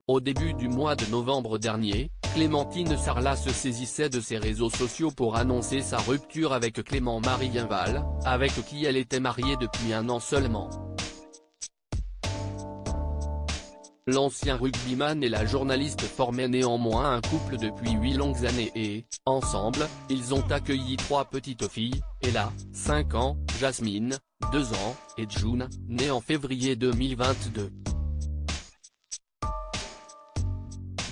Au début du mois de novembre dernier, Clémentine Sarlat se saisissait de ses réseaux sociaux pour annoncer sa rupture avec Clément Marienval, avec qui elle était mariée depuis 1 an seulement. L'ancien rugbyman et la journaliste formaient néanmoins un couple depuis 8 longues années et, ensemble, ils ont accueilli 3 petites filles, Ella, 5 ans, Jasmine, 2 ans, et June, née en février 2022.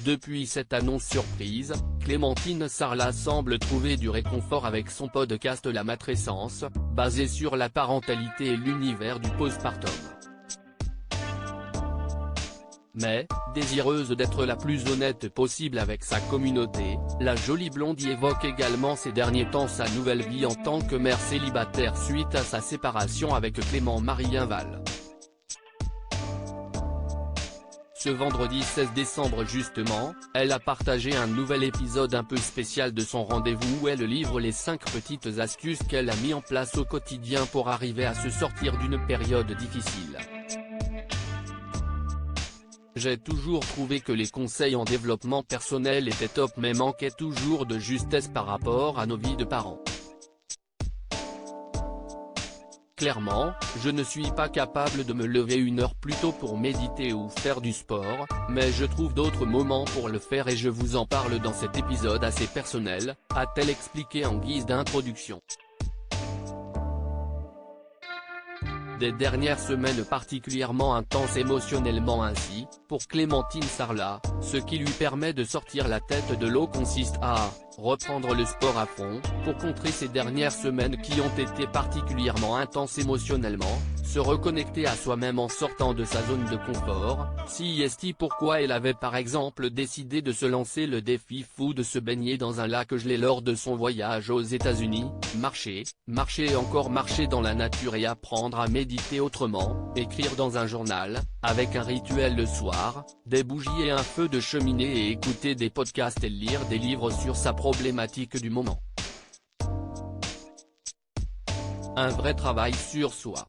Depuis cette annonce surprise, Clémentine Sarlat semble trouver du réconfort avec son podcast La Matrescence, basé sur la parentalité et l'univers du postpartum. Mais, désireuse d'être la plus honnête possible avec sa communauté, la jolie blondie évoque également ces derniers temps sa nouvelle vie en tant que mère célibataire suite à sa séparation avec Clément Marienval. Ce vendredi 16 décembre justement, elle a partagé un nouvel épisode un peu spécial de son rendez-vous où elle livre les 5 petites astuces qu'elle a mis en place au quotidien pour arriver à se sortir d'une période difficile. J'ai toujours trouvé que les conseils en développement personnel étaient top mais manquaient toujours de justesse par rapport à nos vies de parents. Clairement, je ne suis pas capable de me lever 1 heure plus tôt pour méditer ou faire du sport, mais je trouve d'autres moments pour le faire et je vous en parle dans cet épisode assez personnel, a-t-elle expliqué en guise d'introduction. Des dernières semaines particulièrement intenses émotionnellement ainsi, pour Clémentine Sarlat, ce qui lui permet de sortir la tête de l'eau consiste à reprendre le sport à fond, pour contrer ces dernières semaines qui ont été particulièrement intenses émotionnellement, se reconnecter à soi-même en sortant de sa zone de confort, c'est pourquoi elle avait par exemple décidé de se lancer le défi fou de se baigner dans un lac gelé lors de son voyage aux États-Unis, marcher et encore marcher dans la nature et apprendre à méditer autrement, écrire dans un journal, avec un rituel le soir, des bougies et un feu de cheminée et écouter des podcasts et lire des livres sur sa problématique du moment. Un vrai travail sur soi.